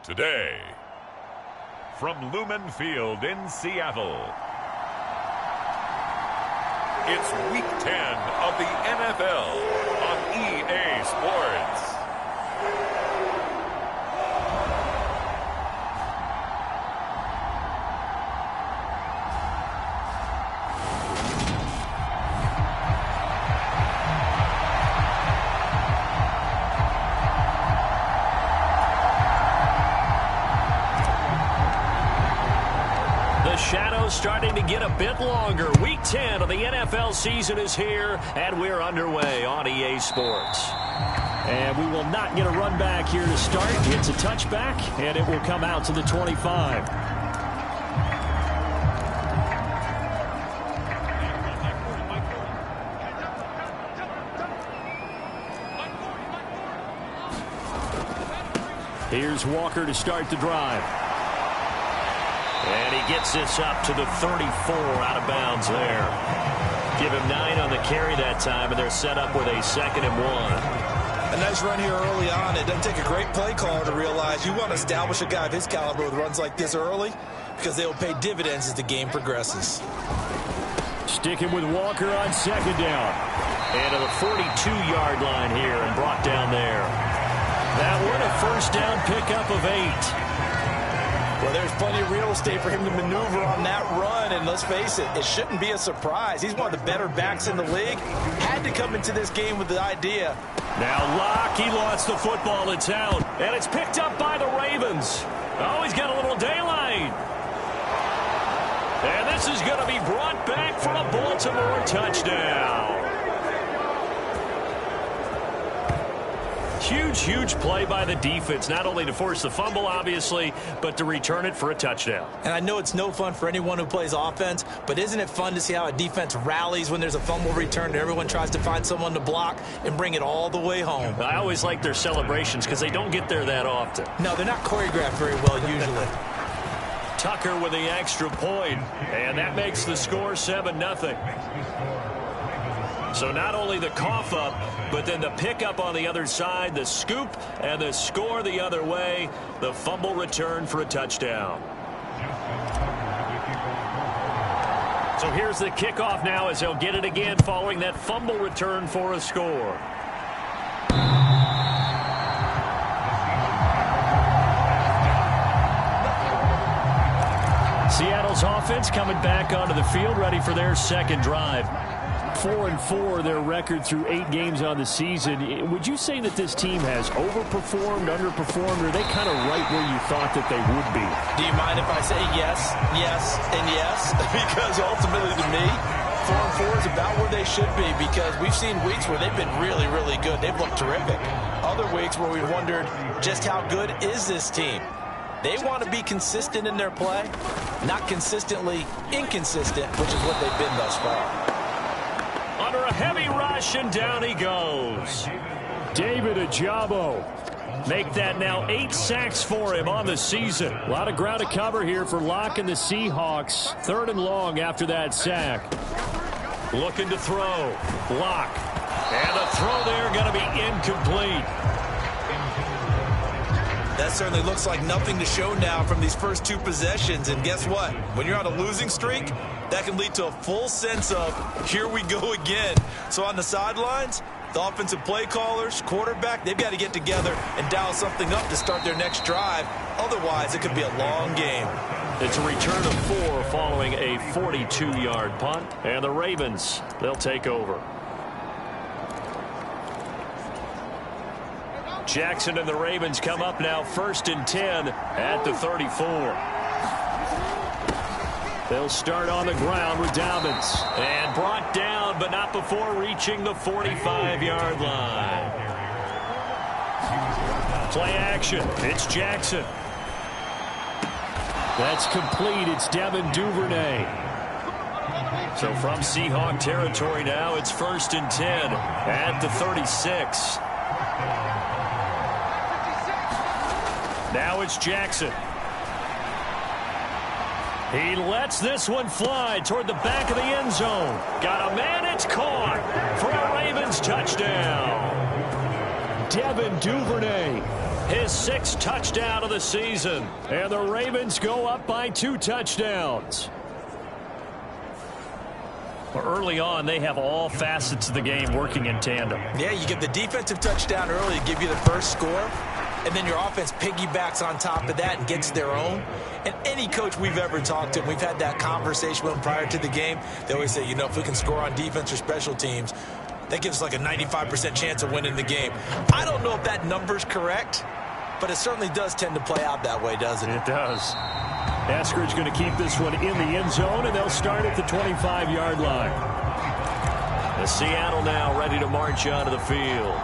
Today, from Lumen Field in Seattle, it's Week 10 of the NFL on EA Sports. Shadows starting to get a bit longer. Week 10 of the NFL season is here, and we're underway on EA Sports. And we will not get a run back here to start. It's a touchback, and it will come out to the 25. Here's Walker to start the drive. And he gets this up to the 34 out of bounds there. Give him 9 on the carry that time, and they're set up with a 2nd and 1. A nice run here early on. It doesn't take a great play caller to realize you want to establish a guy of his caliber with runs like this early because they will pay dividends as the game progresses. Sticking with Walker on 2nd down. And to the 42-yard line here and brought down there. That one a first down pickup of 8. Well, there's plenty of real estate for him to maneuver on that run, and let's face it, it shouldn't be a surprise. He's one of the better backs in the league. Had to come into this game with the idea. Now Locke, he lost the football. It's out, and it's picked up by the Ravens. Oh, he's got a little daylight. And this is going to be brought back for a Baltimore touchdown. Huge play by the defense, not only to force the fumble, obviously, but to return it for a touchdown. And I know it's no fun for anyone who plays offense, but isn't it fun to see how a defense rallies when there's a fumble return and everyone tries to find someone to block and bring it all the way home? I always like their celebrations because they don't get there that often. No, they're not choreographed very well usually. Tucker with the extra point, and that makes the score 7-0. So not only the cough up, but then the pickup on the other side, the scoop, and the score the other way, the fumble return for a touchdown. So here's the kickoff now as they'll get it again following that fumble return for a score. Seattle's offense coming back onto the field, ready for their second drive. 4-4 their record through 8 games on the season. Would you say that this team has overperformed, underperformed, or are they kind of right where you thought that they would be? Do you mind if I say yes, yes, and yes? Because ultimately to me, 4-4 is about where they should be because we've seen weeks where they've been really, really good. They've looked terrific. Other weeks where we've wondered just how good is this team? They want to be consistent in their play, not consistently inconsistent, which is what they've been thus far. Under a heavy rush, and down he goes. David Ojabo. Make that now 8 sacks for him on the season. A lot of ground to cover here for Locke and the Seahawks. 3rd and long after that sack. Looking to throw. Locke. And the throw there going to be incomplete. That certainly looks like nothing to show now from these first 2 possessions. And guess what? When you're on a losing streak, that can lead to a full sense of, here we go again. So on the sidelines, the offensive play callers, quarterback, they've got to get together and dial something up to start their next drive. Otherwise, it could be a long game. It's a return of 4 following a 42-yard punt. And the Ravens, they'll take over. Jackson and the Ravens come up now 1st and 10 at the 34. They'll start on the ground with Dobbins. And brought down, but not before reaching the 45-yard line. Play action. It's Jackson. That's complete. It's Devin Duvernay. So from Seahawk territory now, it's 1st and 10 at the 36. Now it's Jackson. He lets this one fly toward the back of the end zone. Got a man, it's caught for a Ravens touchdown. Devin Duvernay his 6th touchdown of the season. And the Ravens go up by 2 touchdowns. Well, early on, they have all facets of the game working in tandem. Yeah, you get the defensive touchdown early to give you the first score, and then your offense piggybacks on top of that and gets their own. And any coach we've ever talked to, we've had that conversation with them prior to the game, they always say, you know, if we can score on defense or special teams, that gives us like a 95% chance of winning the game. I don't know if that number's correct, but it certainly does tend to play out that way, doesn't it? It does. Eskridge going to keep this one in the end zone, and they'll start at the 25-yard line. The Seattle now ready to march onto the field.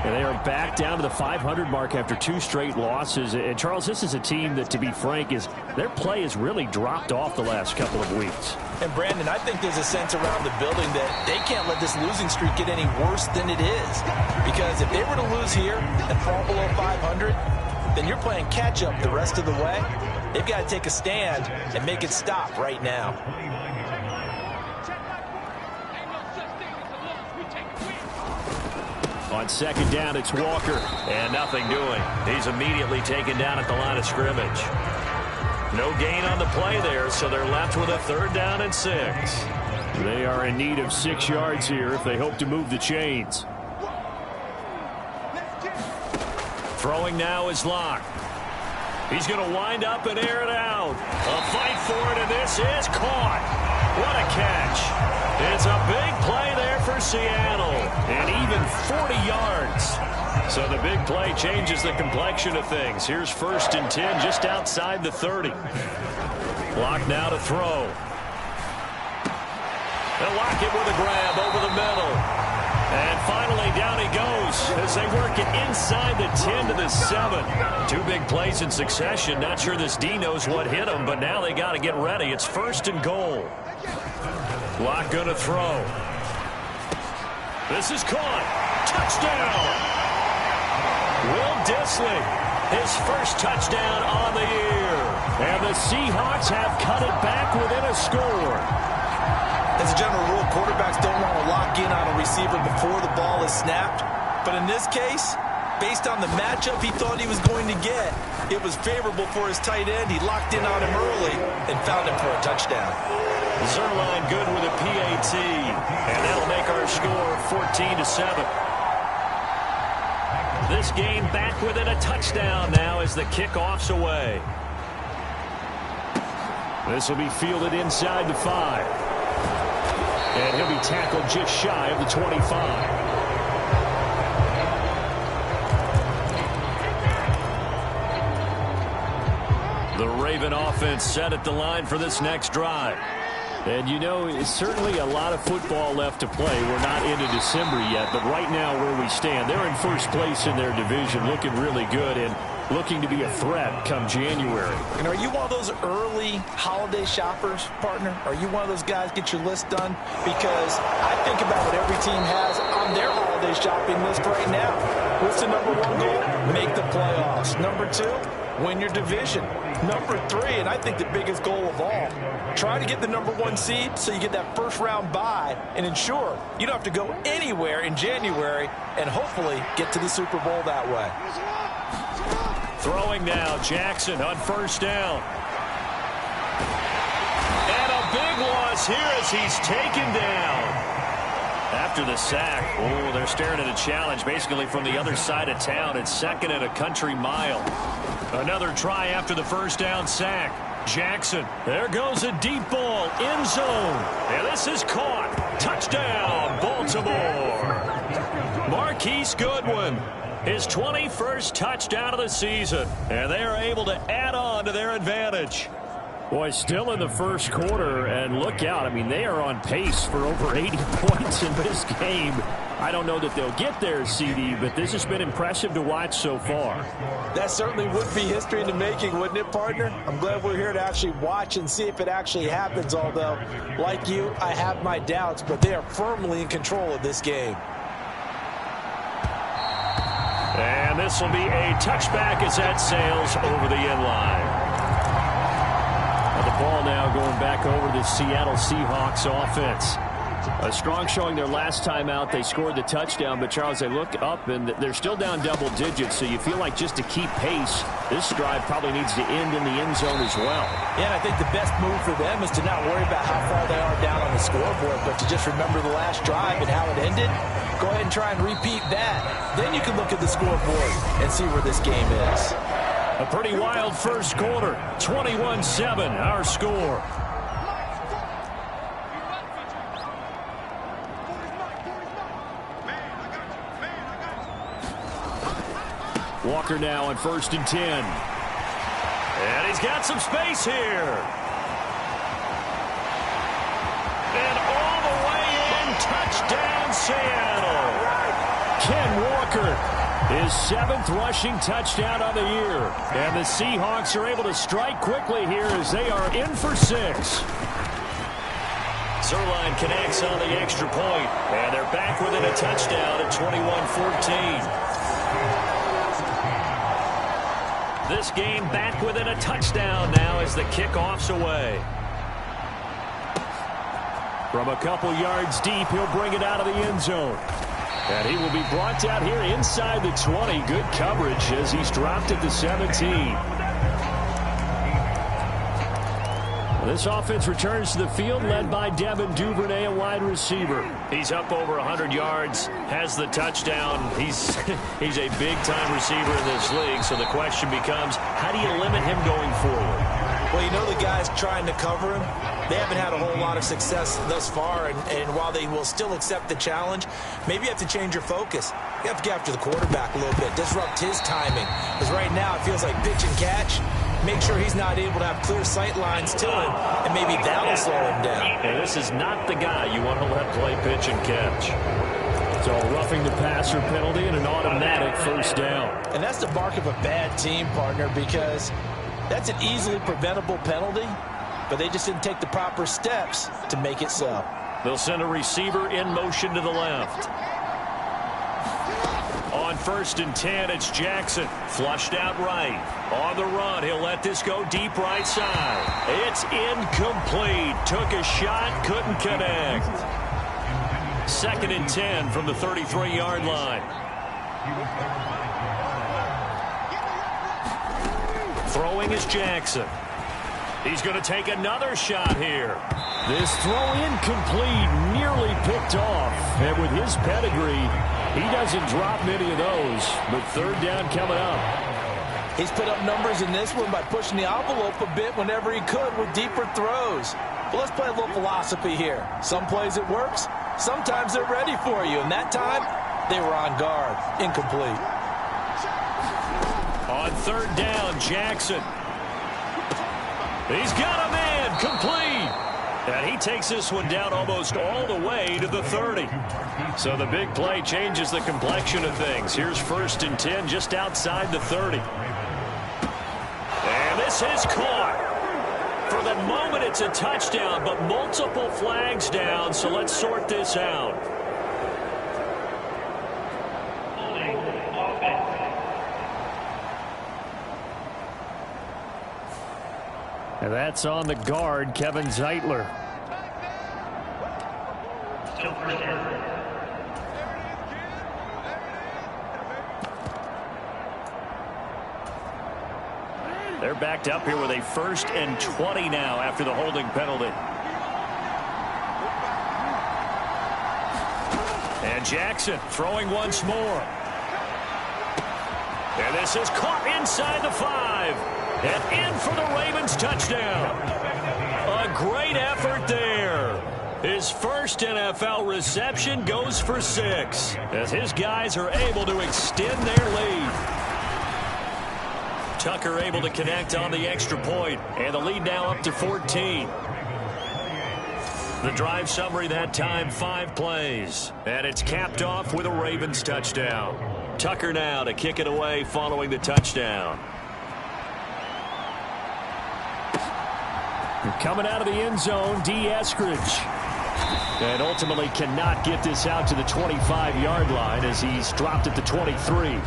And they are back down to the 500 mark after 2 straight losses. And, Charles, this is a team that, to be frank, their play has really dropped off the last couple of weeks. And, Brandon, I think there's a sense around the building that they can't let this losing streak get any worse than it is. Because if they were to lose here and fall below 500, then you're playing catch-up the rest of the way. They've got to take a stand and make it stop right now. On 2nd down, it's Walker. And nothing doing. He's immediately taken down at the line of scrimmage. No gain on the play there, so they're left with a 3rd down and 6. They are in need of 6 yards here if they hope to move the chains. Throwing now is Locke. He's going to wind up and air it out. A fight for it, and this is caught. What a catch. It's a big play there for Seattle, and even 40 yards. So the big play changes the complexion of things. Here's 1st and 10 just outside the 30. Locke now to throw. They'll lock it with a grab over the middle. And finally, down he goes as they work it inside the 10 to the 7. 2 big plays in succession. Not sure this D knows what hit him, but now they got to get ready. It's 1st and goal. Locke going to throw. This is caught. Touchdown. Will Dissly, his 1st touchdown on the year. And the Seahawks have cut it back within a score. As a general rule, quarterbacks don't want to lock in on a receiver before the ball is snapped. But in this case, based on the matchup he thought he was going to get, it was favorable for his tight end. He locked in on him early and found him for a touchdown. Zerline good with a PAT. And that'll make our score 14-7. This game back within a touchdown now as the kickoff's away. This will be fielded inside the 5. And he'll be tackled just shy of the 25. The Raven offense set at the line for this next drive. And, you know, it's certainly a lot of football left to play. We're not into December yet, but right now where we stand, they're in 1st place in their division, looking really good and looking to be a threat come January. And are you one of those early holiday shoppers, partner? Are you one of those guys get your list done? Because I think about what every team has on their holiday shopping list right now. What's the number 1 goal? Make the playoffs. Number 2, win your division. Number 3, and I think the biggest goal of all, try to get the number 1 seed so you get that 1st round bye and ensure you don't have to go anywhere in January and hopefully get to the Super Bowl that way. Throwing now, Jackson on 1st down. And a big loss here as he's taken down. After the sack, oh, they're staring at a challenge basically from the other side of town. It's 2nd and a country mile. Another try after the 1st down sack. Jackson, there goes a deep ball, end zone. And this is caught. Touchdown, Baltimore. Marquise Goodwin, his 21st touchdown of the season. And they are able to add on to their advantage. Boy, still in the 1st quarter, and look out. I mean, they are on pace for over 80 points in this game. I don't know that they'll get there, CD, but this has been impressive to watch so far. That certainly would be history in the making, wouldn't it, partner? I'm glad we're here to actually watch and see if it actually happens, although, like you, I have my doubts, but they are firmly in control of this game. And this will be a touchback as that sails over the end line. The ball now going back over to the Seattle Seahawks offense. A strong showing their last time out. They scored the touchdown, but Charles, they look up and they're still down double digits, so you feel like just to keep pace, this drive probably needs to end in the end zone as well. Yeah, and I think the best move for them is to not worry about how far they are down on the scoreboard, but to just remember the last drive and how it ended. Go ahead and try and repeat that. Then you can look at the scoreboard and see where this game is. A pretty wild first quarter. 21-7, our score. Walker now on 1st and 10. And he's got some space here. And all the way in, touchdown Seattle. Ken Walker, his 7th rushing touchdown of the year. And the Seahawks are able to strike quickly here as they are in for 6. Zerline connects on the extra point, and they're back within a touchdown at 21-14. This game back within a touchdown now as the kickoff's away. From a couple yards deep, he'll bring it out of the end zone. And he will be brought out here inside the 20. Good coverage as he's dropped at the 17. This offense returns to the field, led by Devin Duvernay, a wide receiver. He's up over 100 yards, has the touchdown. He's a big-time receiver in this league, so the question becomes, how do you limit him going forward? Well, you know the guys trying to cover him, they haven't had a whole lot of success thus far, and while they will still accept the challenge, maybe you have to change your focus. You have to get after the quarterback a little bit, disrupt his timing, because right now it feels like pitch and catch. Make sure he's not able to have clear sight lines to him, and maybe that'll slow him down. And this is not the guy you want to let play pitch and catch. So roughing the passer penalty and an automatic first down. And that's the mark of a bad team, partner, because that's an easily preventable penalty, but they just didn't take the proper steps to make it so. They'll send a receiver in motion to the left. On 1st and 10, it's Jackson. Flushed out right. On the run, he'll let this go deep right side. It's incomplete. Took a shot, couldn't connect. 2nd and 10 from the 33-yard line. Throwing is Jackson. He's going to take another shot here. This throw incomplete, nearly picked off. And with his pedigree, he doesn't drop many of those. But 3rd down coming up. He's put up numbers in this one by pushing the envelope a bit whenever he could with deeper throws. But let's play a little philosophy here. Some plays it works. Sometimes they're ready for you. And that time, they were on guard. Incomplete. On 3rd down, Jackson. He's got a man, complete. And he takes this one down almost all the way to the 30. So the big play changes the complexion of things. Here's 1st and 10 just outside the 30. And this is caught. For the moment, it's a touchdown, but multiple flags down, so let's sort this out. And that's on the guard, Kevin Zeitler. They're backed up here with a 1st and 20 now after the holding penalty. And Jackson throwing once more. And this is caught inside the 5. And in for the Ravens touchdown. A great effort there. His first NFL reception goes for 6 as his guys are able to extend their lead. Tucker able to connect on the extra point, and the lead now up to 14. The drive summary that time, 5 plays, and it's capped off with a Ravens touchdown. Tucker now to kick it away following the touchdown. Coming out of the end zone, D. Eskridge. And ultimately cannot get this out to the 25-yard line as he's dropped at the 23.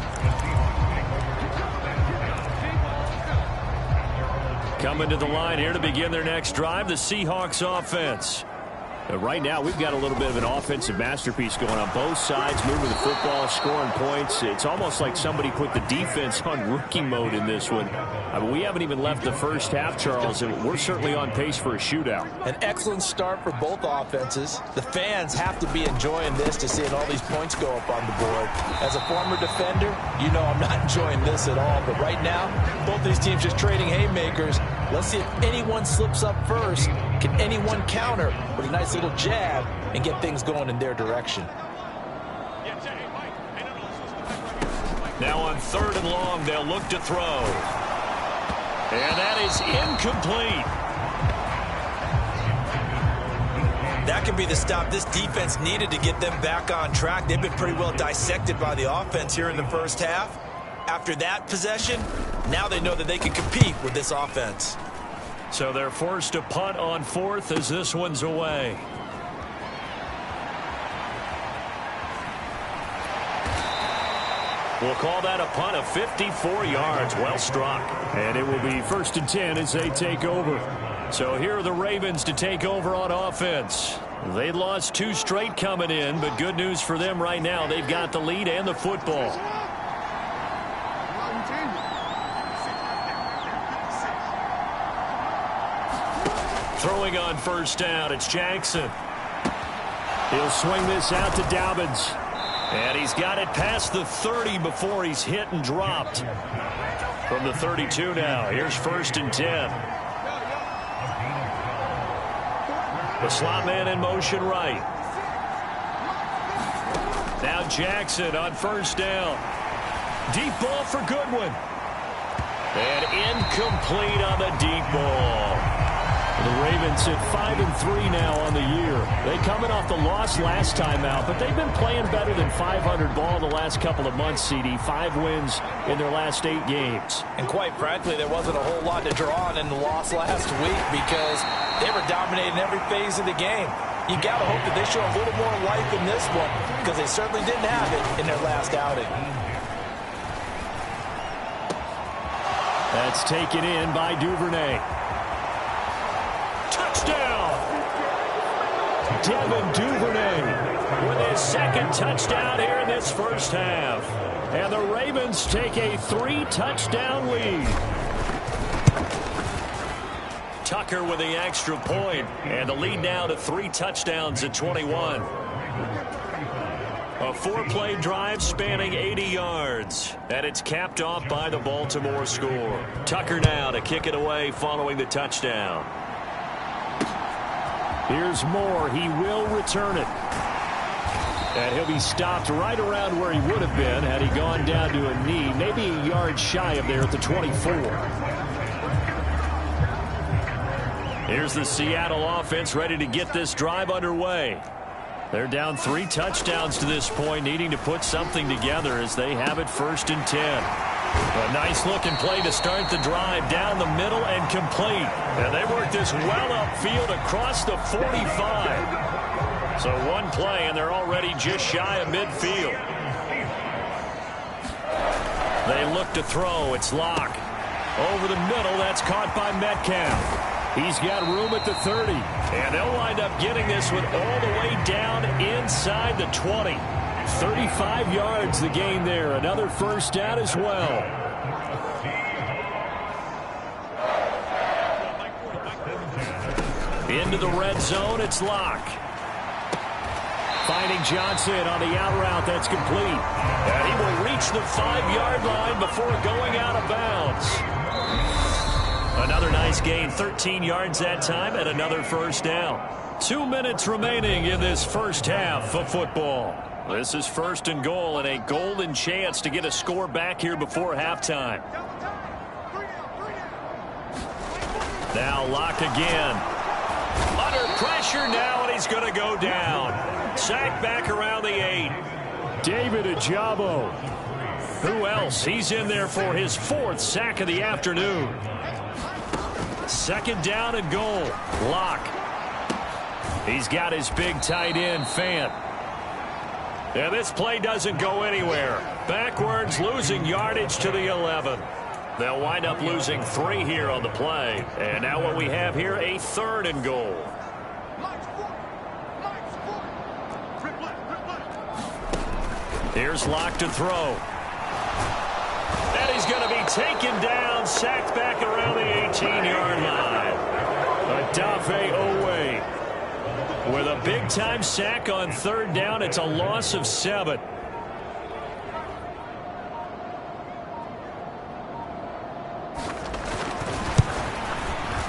Coming to the line here to begin their next drive, the Seahawks offense. Right now, we've got a little bit of an offensive masterpiece going on both sides, moving the football, scoring points. It's almost like somebody put the defense on rookie mode in this one. I mean, we haven't even left the first half, Charles, and we're certainly on pace for a shootout. An excellent start for both offenses. The fans have to be enjoying this to seeing all these points go up on the board. As a former defender, you know I'm not enjoying this at all. But right now, both these teams just trading haymakers. Let's see if anyone slips up first. Can anyone counter with a nice little jab and get things going in their direction? Now on 3rd and long, they'll look to throw. And that is incomplete. That could be the stop this defense needed to get them back on track. They've been pretty well dissected by the offense here in the first half. After that possession, now they know that they can compete with this offense. So they're forced to punt on 4th as this one's away. We'll call that a punt of 54 yards. Well struck. And it will be 1st and 10 as they take over. So here are the Ravens to take over on offense. They'd lost 2 straight coming in, but good news for them right now. They've got the lead and the football. Throwing on 1st down, it's Jackson. He'll swing this out to Dobbins. And he's got it past the 30 before he's hit and dropped. From the 32 now, here's 1st and 10. The slot man in motion right. Now Jackson on 1st down. Deep ball for Goodwin. And incomplete on the deep ball. The Ravens at 5-3 now on the year. They coming off the loss last time out, but they've been playing better than 500 ball the last couple of months, CD. 5 wins in their last 8 games. And quite frankly, there wasn't a whole lot to draw on in the loss last week because they were dominating every phase of the game. You got to hope that they show a little more life in this one because they certainly didn't have it in their last outing. That's taken in by Duvernay. Touchdown! Devin Duvernay with his 2nd touchdown here in this first half. And the Ravens take a 3-touchdown lead. Tucker with the extra point, and the lead now to 3 touchdowns at 21. A 4-play drive spanning 80 yards, and it's capped off by the Baltimore score. Tucker now to kick it away following the touchdown. Here's Moore. He will return it. And he'll be stopped right around where he would have been had he gone down to a knee, maybe a yard shy of there at the 24. Here's the Seattle offense ready to get this drive underway. They're down 3 touchdowns to this point, needing to put something together as they have it 1st and 10. A nice-looking play to start the drive down the middle and complete. And they work this well upfield across the 45. So one play, and they're already just shy of midfield. They look to throw. It's Locke. Over the middle, that's caught by Metcalf. He's got room at the 30. And they'll wind up getting this one all the way down inside the 20. 35 yards the gain there. Another 1st down as well. Into the red zone, it's Locke. Finding Johnson on the out route. That's complete. And he will reach the 5-yard line before going out of bounds. Another nice gain, 13 yards that time, and another 1st down. 2 minutes remaining in this first half of football. This is 1st and goal and a golden chance to get a score back here before halftime. Now Locke again. Under pressure now, and he's going to go down. Sacked back around the 8. David Ojabo. Who else? He's in there for his 4th sack of the afternoon. 2nd down and goal. Locke. He's got his big tight end, Fant. And this play doesn't go anywhere. Backwards, losing yardage to the 11. They'll wind up losing 3 here on the play. And now what we have here, a 3rd and goal. Here's Locke to throw. And he's going to be taken down, sacked back around the 18-yard line. Odafe Owe with a big-time sack on 3rd down. It's a loss of 7.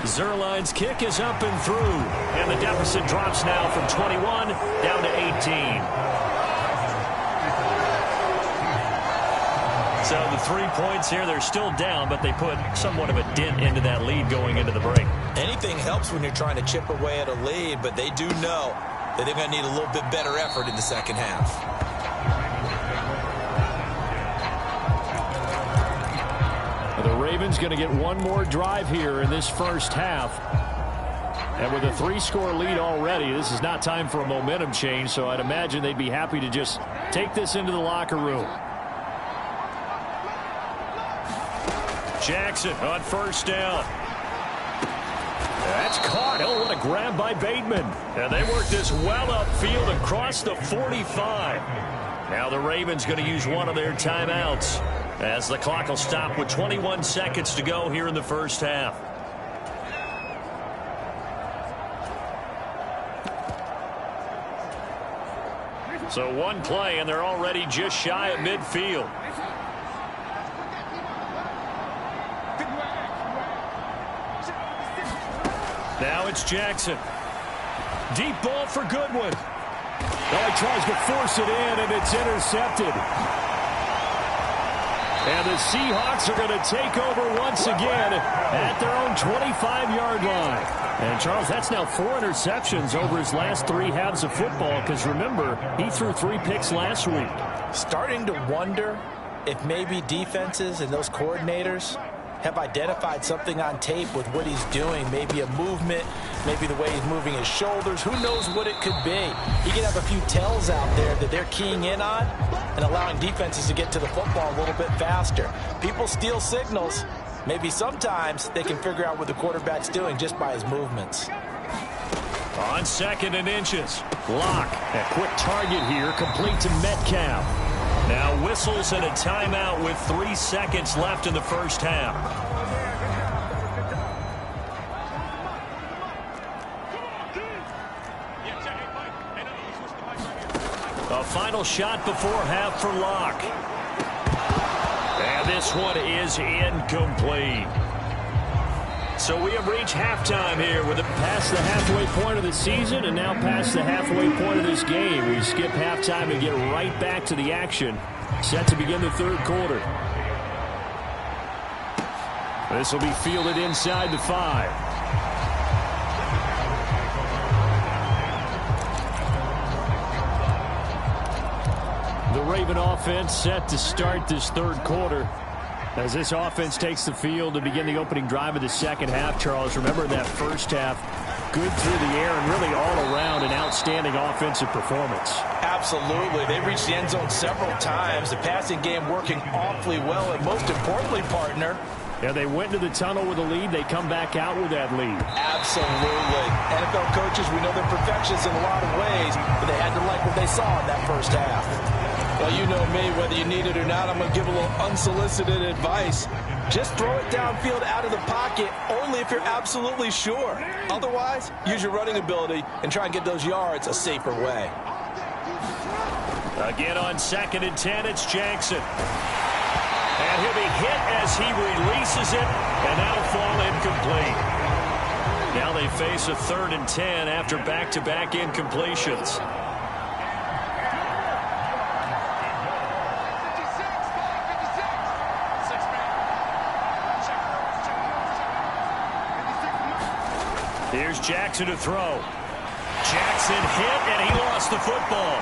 Zerline's kick is up and through, and the deficit drops now from 21 down to 18. So the 3 points here, they're still down, but they put somewhat of a dent into that lead going into the break. Anything helps when you're trying to chip away at a lead, but they do know that they're going to need a little bit better effort in the second half. The Ravens going to get one more drive here in this first half. And with a 3-score lead already, this is not time for a momentum change, so I'd imagine they'd be happy to just take this into the locker room. Jackson on 1st down. That's caught. Oh, what a grab by Bateman. And they work this well upfield across the 45. Now the Ravens going to use one of their timeouts as the clock will stop with 21 seconds to go here in the first half. So one play, and they're already just shy of midfield. Now it's Jackson. Deep ball for Goodwin. Oh, he tries to force it in, and it's intercepted. And the Seahawks are going to take over once again at their own 25-yard line. And, Charles, that's now 4 interceptions over his last 3 halves of football, because, remember, he threw 3 picks last week. Starting to wonder if maybe defenses and those coordinators have identified something on tape with what he's doing. Maybe a movement, maybe the way he's moving his shoulders. Who knows what it could be? He could have a few tells out there that they're keying in on and allowing defenses to get to the football a little bit faster. People steal signals. Maybe sometimes they can figure out what the quarterback's doing just by his movements. On 2nd and inches, Locke, a quick target here, complete to Metcalf. Now whistles and a timeout with 3 seconds left in the first half. A final shot before half for Locke. And this one is incomplete. So we have reached halftime here. We're past the halfway point of the season and now past the halfway point of this game. We skip halftime and get right back to the action. Set to begin the 3rd quarter. This will be fielded inside the 5. The Raven offense set to start this 3rd quarter. As this offense takes the field to begin the opening drive of the second half, Charles, remember that first half, good through the air and really all around an outstanding offensive performance. Absolutely. They reached the end zone several times. The passing game working awfully well, and most importantly, partner, yeah, they went to the tunnel with a lead. They come back out with that lead. Absolutely. NFL coaches, we know they're perfectionists in a lot of ways, but they had to like what they saw in that first half. Well, you know me, whether you need it or not, I'm going to give a little unsolicited advice. Just throw it downfield out of the pocket only if you're absolutely sure. Otherwise, use your running ability and try and get those yards a safer way. Again on 2nd and 10, it's Jackson. And he'll be hit as he releases it, and that'll fall incomplete. Now they face a 3rd and 10 after back-to-back incompletions. Here's Jackson to throw. Jackson hit, and he lost the football.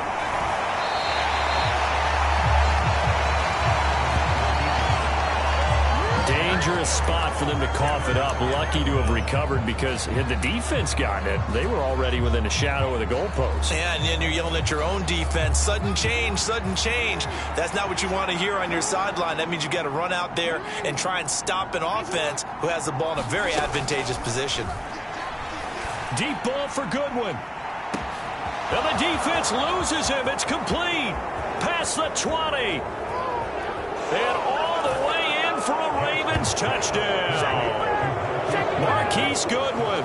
Dangerous spot for them to cough it up. Lucky to have recovered, because had the defense gotten it, they were already within a shadow of the goalpost. Yeah, and then you're yelling at your own defense. Sudden change, sudden change. That's not what you want to hear on your sideline. That means you got to run out there and try and stop an offense who has the ball in a very advantageous position. Deep ball for Goodwin. And the defense loses him. It's complete. past the 20. And all the way in for a Ravens touchdown. Marquise Goodwin,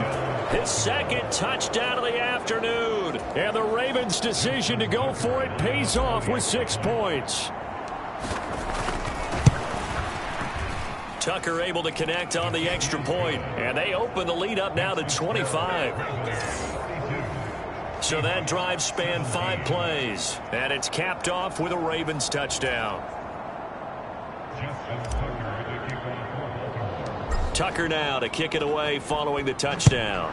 his second touchdown of the afternoon. And the Ravens' decision to go for it pays off with 6 points. Tucker able to connect on the extra point, and they open the lead up now to 25. So that drive spanned 5 plays, and it's capped off with a Ravens touchdown. Tucker now to kick it away following the touchdown.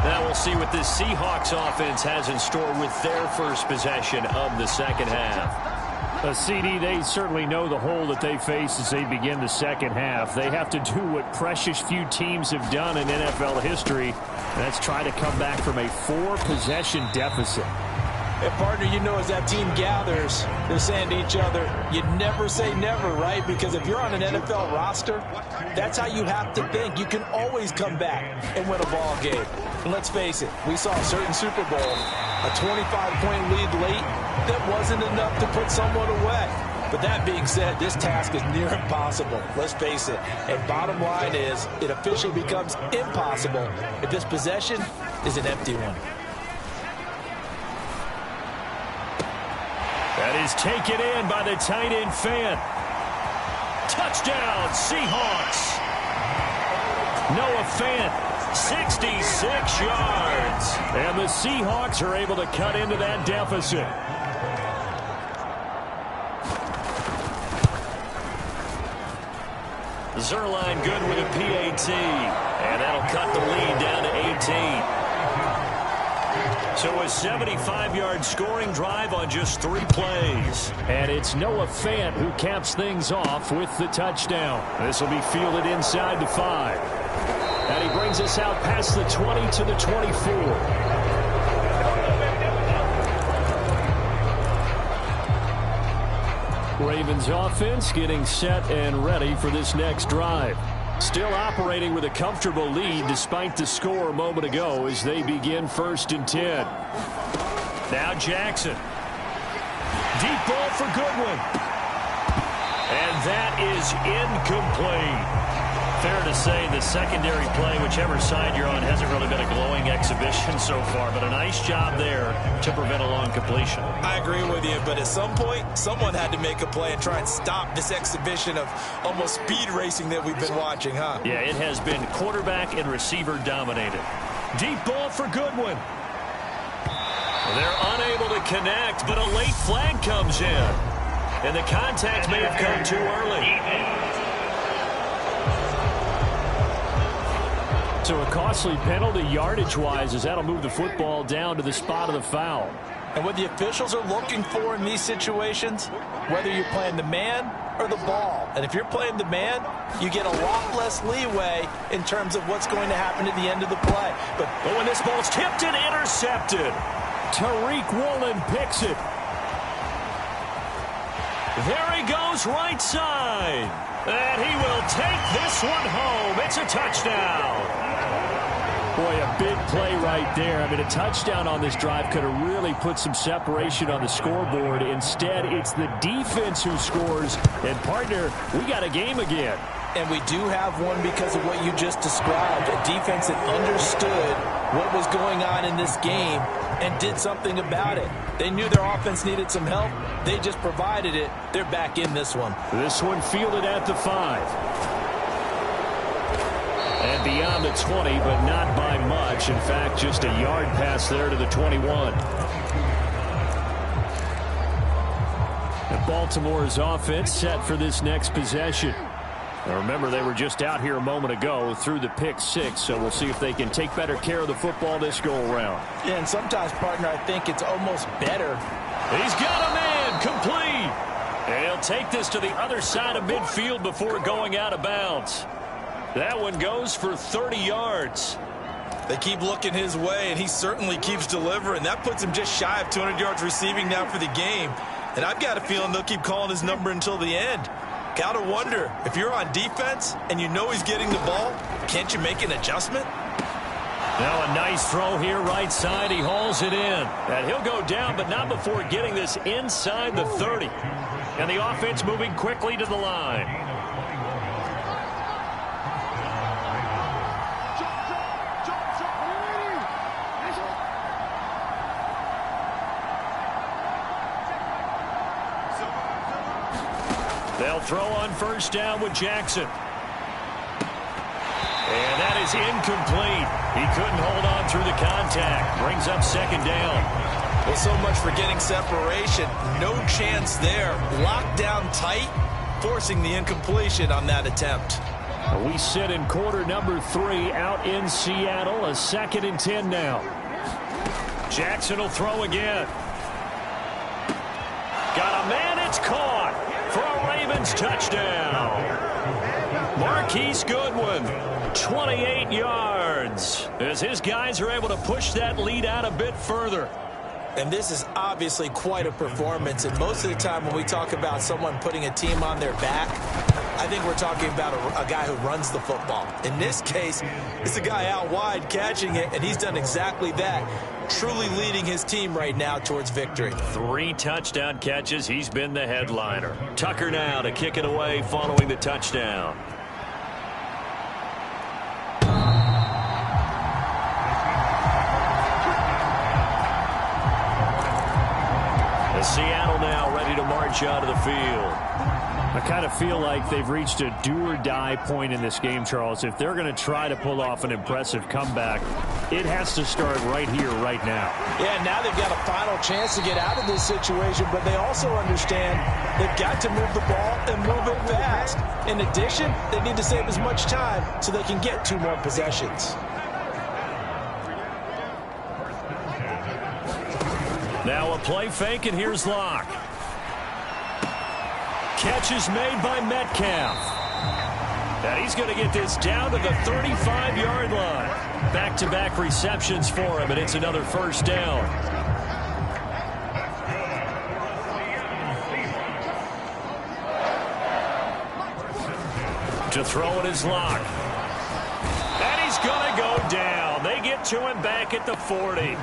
Now we'll see what this Seahawks offense has in store with their first possession of the second half. CD, they certainly know the hole that they face as they begin the second half. They have to do what precious few teams have done in NFL history. That's try to come back from a 4-possession deficit. And partner, you know, as that team gathers, they're saying to each other, you never say never, right? Because if you're on an NFL roster, that's how you have to think. You can always come back and win a ball game. And let's face it, we saw a certain Super Bowl, a 25-point lead late, that wasn't enough to put someone away. But that being said, this task is near impossible. Let's face it. And bottom line is, it officially becomes impossible if this possession is an empty one. That is taken in by the tight end Fant. Touchdown, Seahawks. Noah Fant, 66 yards. And the Seahawks are able to cut into that deficit. Zerline good with a PAT. And that'll cut the lead down to 18. So a 75-yard scoring drive on just 3 plays. And it's Noah Fant who caps things off with the touchdown. This will be fielded inside the 5. And he brings us out past the 20 to the 24. Ravens offense getting set and ready for this next drive. Still operating with a comfortable lead despite the score a moment ago as they begin 1st and 10. Now Jackson. Deep ball for Goodwin. And that is incomplete. Fair to say the secondary play, whichever side you're on, hasn't really been a glowing exhibition so far, but a nice job there to prevent a long completion. I agree with you, but at some point, someone had to make a play and try and stop this exhibition of almost speed racing that we've been watching, huh? Yeah, it has been quarterback and receiver dominated. Deep ball for Goodwin. They're unable to connect, but a late flag comes in. And the contact may have come too early. So a costly penalty yardage-wise as that'll move the football down to the spot of the foul. And what the officials are looking for in these situations, whether you're playing the man or the ball. And if you're playing the man, you get a lot less leeway in terms of what's going to happen at the end of the play. But when this ball's tipped and intercepted. Tariq Woolen picks it. There he goes right side. And he will take this one home. It's a touchdown. Boy, a big play right there. I mean, a touchdown on this drive could have really put some separation on the scoreboard. Instead, it's the defense who scores. And, partner, we got a game again. And we do have one because of what you just described. A defense that understood what was going on in this game and did something about it. They knew their offense needed some help. They just provided it. They're back in this one. This one fielded at the 5. And beyond the 20, but not by much. In fact, just a yard pass there to the 21. And Baltimore's offense set for this next possession. Now remember, they were just out here a moment ago through the pick 6, so we'll see if they can take better care of the football this go-around. Yeah, and sometimes, partner, I think it's almost better. He's got a man, complete. And he'll take this to the other side of midfield before going out of bounds. That one goes for 30 yards. They keep looking his way, and he certainly keeps delivering. That puts him just shy of 200 yards receiving now for the game. And I've got a feeling they'll keep calling his number until the end. Gotta wonder, if you're on defense and you know he's getting the ball, can't you make an adjustment? Now a nice throw here right side. He hauls it in. And he'll go down, but not before getting this inside the 30. And the offense moving quickly to the line. They'll throw on first down with Jackson. And that is incomplete. He couldn't hold on through the contact. Brings up second down. Well, so much for getting separation. No chance there. Locked down tight, forcing the incompletion on that attempt. We sit in quarter number 3 out in Seattle. A 2nd and 10 now. Jackson will throw again. Got a man. It's caught for a Ravens touchdown. Marquise Goodwin, 28 yards, as his guys are able to push that lead out a bit further. And this is obviously quite a performance. And most of the time when we talk about someone putting a team on their back, I think we're talking about a guy who runs the football. In this case, it's a guy out wide catching it, and he's done exactly that, truly leading his team right now towards victory. 3 touchdown catches. He's been the headliner. Tucker now to kick it away following the touchdown. Seattle now ready to march out of the field. I kind of feel like they've reached a do-or-die point in this game, Charles. If they're going to try to pull off an impressive comeback, it has to start right here, right now. Yeah, now they've got a final chance to get out of this situation, but they also understand they've got to move the ball and move it fast. In addition, they need to save as much time so they can get 2 more possessions. Now a play fake, and here's Locke. Catch is made by Metcalf. And he's going to get this down to the 35-yard line. Back-to-back receptions for him, and it's another first down. To throw it is Locke. And he's going to go down. They get to him back at the 40.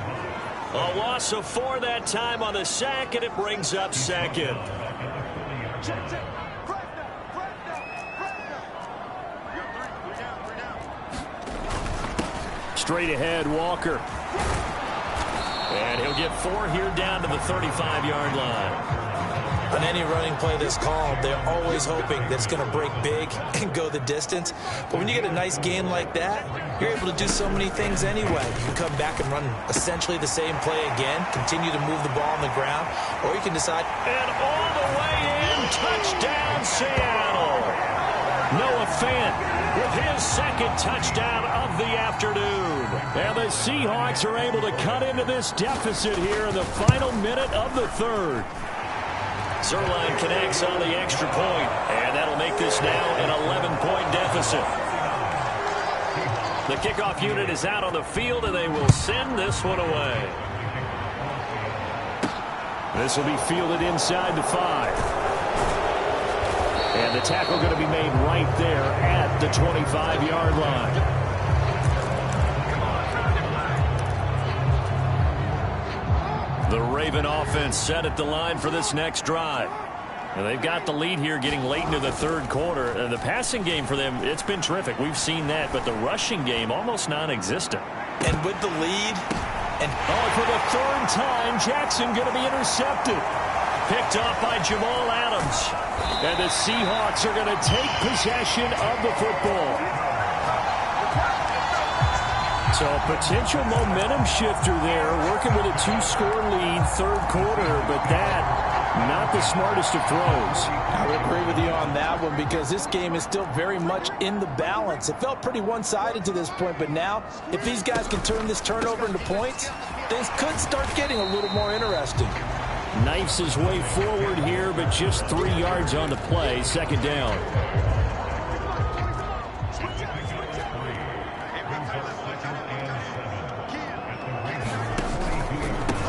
A loss of 4 that time on the sack, and it brings up second. Straight ahead, Walker. And he'll get 4 here down to the 35-yard line. On any running play that's called, they're always hoping that it's going to break big and go the distance. But when you get a nice game like that, you're able to do so many things anyway. You can come back and run essentially the same play again, continue to move the ball on the ground, or you can decide. And all the way in, touchdown Seattle. Noah Fant with his 2nd touchdown of the afternoon. And the Seahawks are able to cut into this deficit here in the final minute of the 3rd. Zerline connects on the extra point, and that'll make this now an 11-point deficit. The kickoff unit is out on the field, and they will send this one away. This will be fielded inside the 5. And the tackle going to be made right there at the 25-yard line. The Raven offense set at the line for this next drive. And they've got the lead here getting late into the 3rd quarter. And the passing game for them, it's been terrific. We've seen that, but the rushing game almost non-existent. And with the lead, and for the 3rd time, Jackson going to be intercepted. Picked off by Jamal Adams. And the Seahawks are going to take possession of the football. So a potential momentum shifter there, working with a 2-score lead, 3rd quarter, but that, not the smartest of throws. I would agree with you on that one because this game is still very much in the balance. It felt pretty one-sided to this point, but now, if these guys can turn this turnover into points, things could start getting a little more interesting. Knifes his way forward here, but just 3 yards on the play, 2nd down.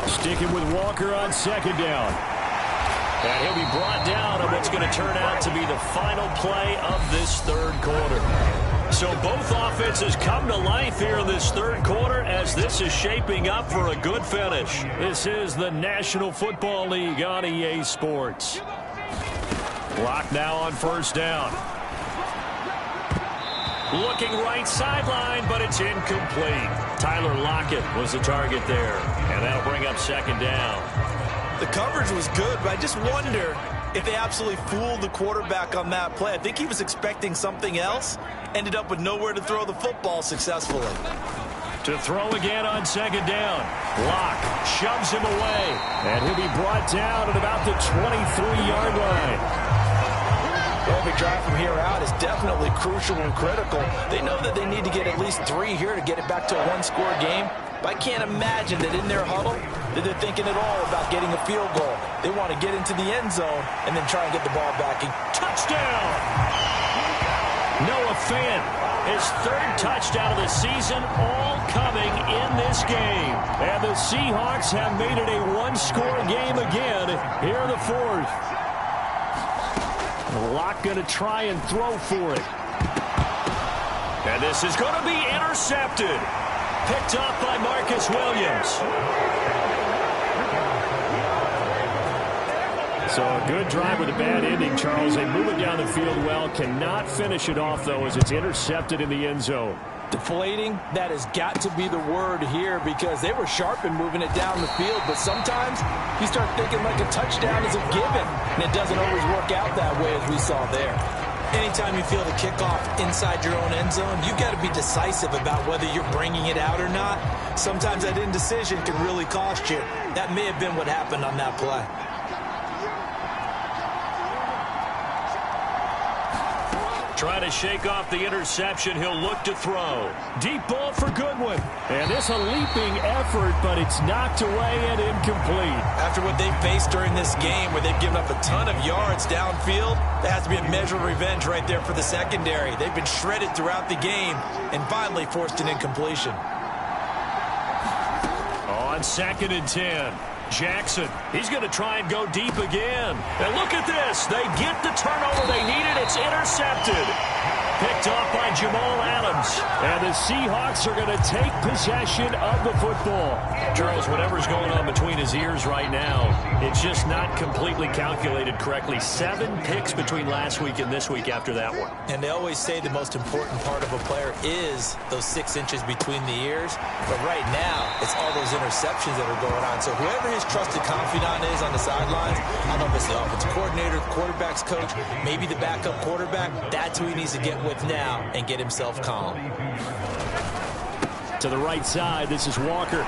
Sticking with Walker on 2nd down. And he'll be brought down on what's going to turn out to be the final play of this third quarter. So both offenses come to life here in this third quarter as this is shaping up for a good finish. This is the National Football League on EA Sports. Clock now on first down. Looking right sideline, but it's incomplete. Tyler Lockett was the target there, and that'll bring up second down. The coverage was good, but I just wonder if they absolutely fooled the quarterback on that play. I think he was expecting something else. Ended up with nowhere to throw the football successfully. To throw again on second down. Locke shoves him away. And he'll be brought down at about the 23-yard line. Every drive from here out is definitely crucial and critical. They know that they need to get at least 3 here to get it back to a one-score game. But I can't imagine that in their huddle that they're thinking at all about getting a field goal. They want to get into the end zone and then try and get the ball back. Touchdown! Noah Fant, his third touchdown of the season, all coming in this game. And the Seahawks have made it a one-score game again here in the fourth. Locke going to try and throw for it. And this is going to be intercepted. Picked off by Marcus Williams. So a good drive with a bad ending, Charles. They move it down the field well. Cannot finish it off, though, as it's intercepted in the end zone. Deflating, that has got to be the word here because they were sharp in moving it down the field. But sometimes you start thinking like a touchdown is a given, and it doesn't always work out that way as we saw there. Anytime you feel the kickoff inside your own end zone, you've got to be decisive about whether you're bringing it out or not. Sometimes that indecision can really cost you. That may have been what happened on that play. Trying to shake off the interception. He'll look to throw. Deep ball for Goodwin. And this a leaping effort, but it's knocked away and incomplete. After what they've faced during this game where they've given up a ton of yards downfield, there has to be a measure of revenge right there for the secondary. They've been shredded throughout the game and finally forced an incompletion. On 2nd and 10. Jackson, he's going to try and go deep again. And look at this. They get the turnover they needed. It's intercepted. Picked off by Jamal Adams. And the Seahawks are going to take possession of the football. Charles, whatever's going on between his ears right now, it's just not completely calculated correctly. 7 picks between last week and this week after that one. And they always say the most important part of a player is those 6 inches between the ears. But right now, it's all those interceptions that are going on. So whoever his trusted confidant is on the sidelines, I don't know if it's the offensive coordinator, the quarterback's coach, maybe the backup quarterback, that's who he needs to get with now and get himself calm. To the right side, this is Walker.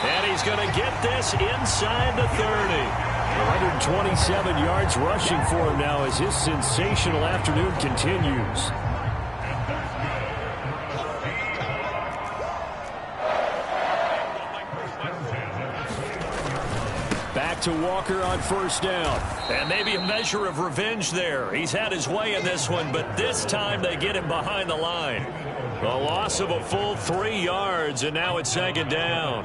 And he's going to get this inside the 30. 127 yards rushing for him now as his sensational afternoon continues. Back to Walker on first down. And maybe a measure of revenge there. He's had his way in this one, but this time they get him behind the line. A loss of a full 3 yards, and now it's 2nd down.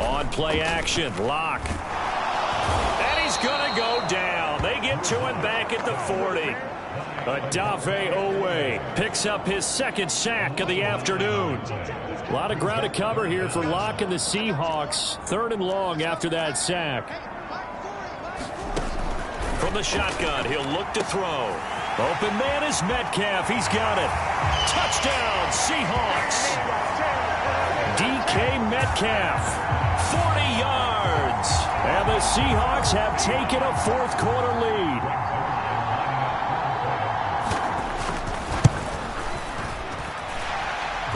On play action, Locke. And he's going to go down. They get to him back at the 40. Adafe Owe picks up his 2nd sack of the afternoon. A lot of ground to cover here for Locke and the Seahawks. 3rd and long after that sack. From the shotgun, he'll look to throw. Open man is Metcalf. He's got it. Touchdown, Seahawks. DK Metcalf, 40 yards. And the Seahawks have taken a 4th quarter lead.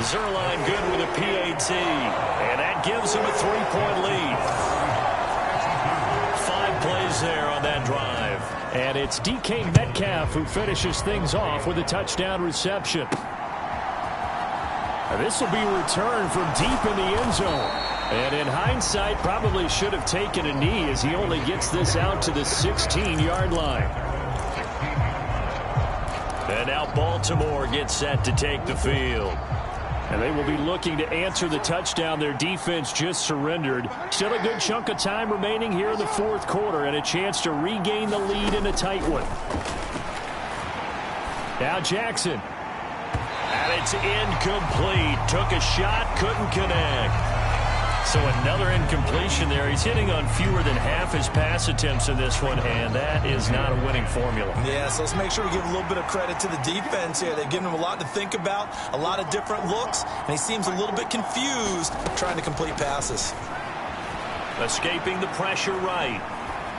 Zerline good with a PAT, and that gives him a 3-point lead. 5 plays there on that drive. And it's DK Metcalf who finishes things off with a touchdown reception. This will be returned from deep in the end zone. And in hindsight, probably should have taken a knee as he only gets this out to the 16-yard line. And now Baltimore gets set to take the field. And they will be looking to answer the touchdown their defense just surrendered. Still a good chunk of time remaining here in the fourth quarter and a chance to regain the lead in a tight one. Now Jackson. And it's incomplete. Took a shot, couldn't connect. So another incompletion there. He's hitting on fewer than half his pass attempts in this one, and that is not a winning formula. Yeah, so let's make sure we give a little bit of credit to the defense here. They've given him a lot to think about, a lot of different looks, and he seems a little bit confused trying to complete passes. Escaping the pressure right.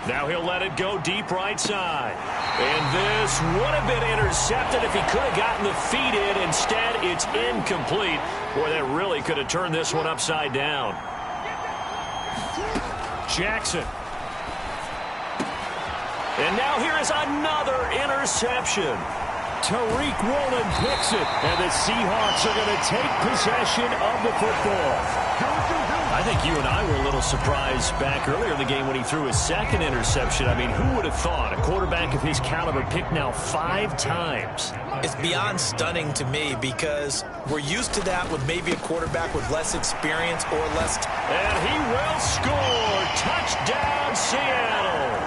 Now he'll let it go deep right side. And this would have been intercepted if he could have gotten the feet in. Instead, it's incomplete. Boy, that really could have turned this one upside down. Jackson. And now here is another interception. Tariq Woolen picks it, and the Seahawks are going to take possession of the football. I think you and I were a little surprised back earlier in the game when he threw his second interception. I mean, who would have thought a quarterback of his caliber picked now 5 times? It's beyond stunning to me because we're used to that with maybe a quarterback with less experience or less. And he will score. Touchdown, Seattle.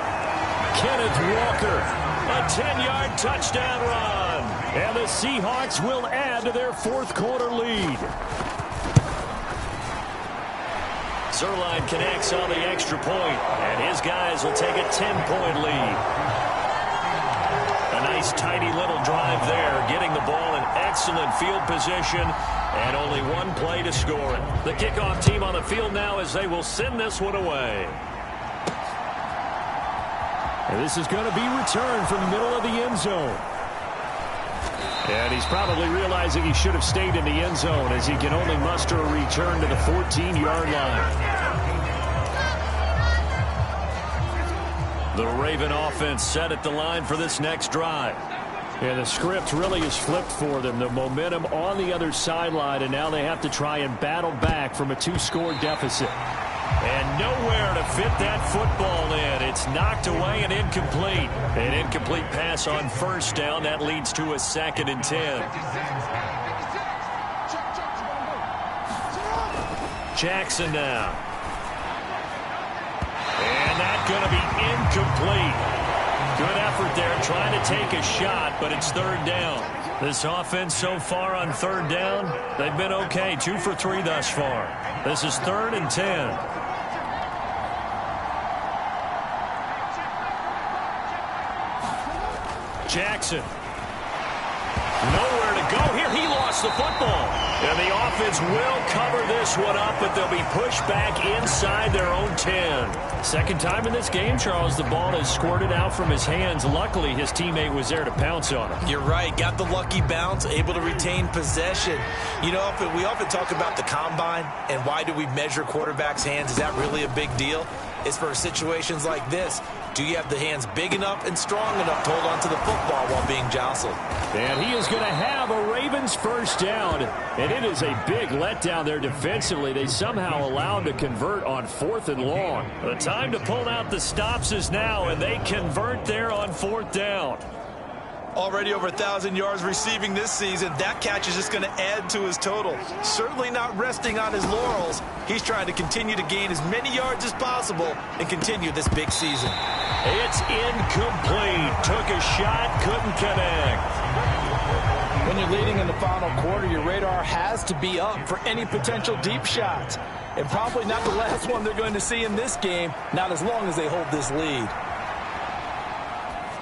Kenneth Walker, a 10-yard touchdown run. And the Seahawks will add to their fourth quarter lead. Zerline connects on the extra point, and his guys will take a 10-point lead. A nice, tidy little drive there, getting the ball in excellent field position, and only one play to score it. The kickoff team on the field now as they will send this one away. And this is going to be returned from the middle of the end zone. And he's probably realizing he should have stayed in the end zone as he can only muster a return to the 14-yard line. The Raven offense set at the line for this next drive. And the script really is flipped for them. The momentum on the other sideline, and now they have to try and battle back from a 2-score deficit. And nowhere to fit that football in. It's knocked away and incomplete. An incomplete pass on first down. That leads to a 2nd and 10. Jackson now. And that's going to be incomplete. Good effort there trying to take a shot, but it's 3rd down. This offense so far on 3rd down, they've been okay. 2 for 3 thus far. This is 3rd and 10. Jackson. Nowhere to go here. He lost the football. And the offense will cover this one up, but they'll be pushed back inside their own 10. Second time in this game, Charles, the ball has squirted out from his hands. Luckily, his teammate was there to pounce on him. You're right. Got the lucky bounce, able to retain possession. You know, we often talk about the combine and why do we measure quarterbacks' hands. Is that really a big deal? It's for situations like this. Do you have the hands big enough and strong enough to hold on to the football while being jostled? And he is going to have a Ravens first down. And it is a big letdown there defensively. They somehow allowed to convert on 4th and long. The time to pull out the stops is now, and they convert there on 4th down. Already over 1,000 yards receiving this season. That catch is just going to add to his total. Certainly not resting on his laurels. He's trying to continue to gain as many yards as possible and continue this big season. It's incomplete. Took a shot, couldn't connect. When you're leading in the final quarter, your radar has to be up for any potential deep shots. And probably not the last one they're going to see in this game, not as long as they hold this lead.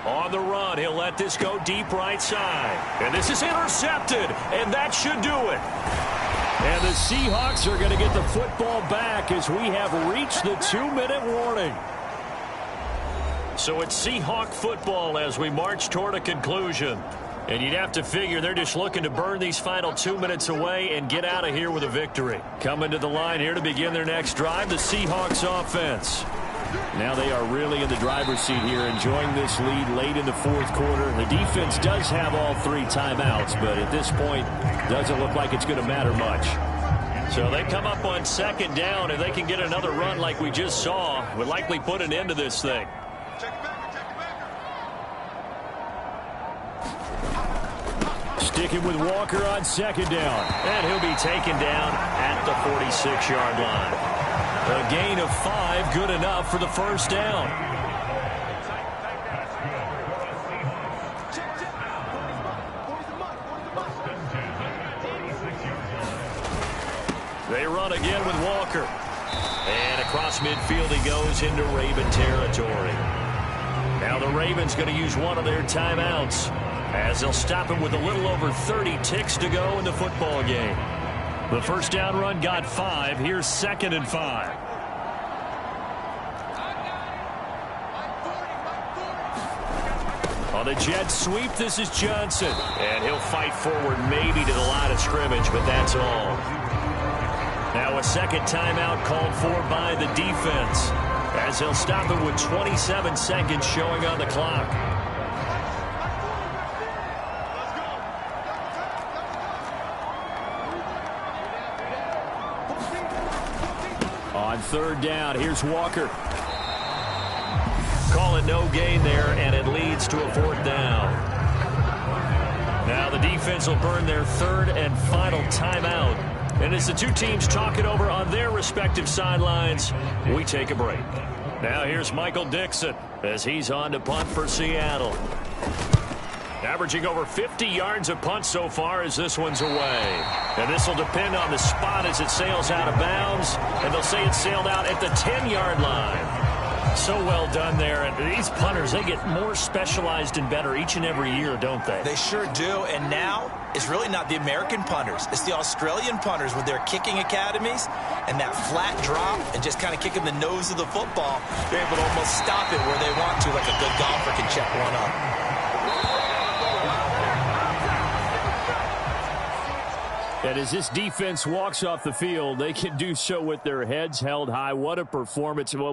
On the run, he'll let this go deep right side. And this is intercepted, and that should do it. And the Seahawks are going to get the football back as we have reached the 2-minute warning. So it's Seahawk football as we march toward a conclusion. And you'd have to figure they're just looking to burn these final 2 minutes away and get out of here with a victory. Coming to the line here to begin their next drive, the Seahawks offense. Now they are really in the driver's seat here, enjoying this lead late in the fourth quarter. The defense does have all 3 timeouts, but at this point, doesn't look like it's going to matter much. So they come up on 2nd down, and they can get another run like we just saw. Would likely put an end to this thing. Sticking with Walker on second down. And he'll be taken down at the 46-yard line. A gain of 5, good enough for the first down. They run again with Walker. And across midfield he goes into Raven territory. Now the Ravens going to use one of their timeouts, as they'll stop him with a little over 30 ticks to go in the football game. The first down run got 5. Here's 2nd and 5. On the jet sweep, this is Johnson. And he'll fight forward maybe to the line of scrimmage, but that's all. Now a second timeout called for by the defense, as they'll stop him with 27 seconds showing on the clock. On third down, here's Walker. Call it no gain there, and it leads to a 4th down. Now the defense will burn their 3rd and final timeout. And as the two teams talk it over on their respective sidelines, we take a break. Now here's Michael Dixon as he's on to punt for Seattle. Averaging over 50 yards of punt so far as this one's away. And this will depend on the spot as it sails out of bounds. And they'll say it sailed out at the 10-yard line. So well done there. And these punters, they get more specialized and better each and every year, don't they? They sure do. And now it's really not the American punters. It's the Australian punters with their kicking academies and that flat drop and just kind of kicking the nose of the football. They're able to almost stop it where they want to, like a good golfer can check one up. And as this defense walks off the field, they can do so with their heads held high. What a performance.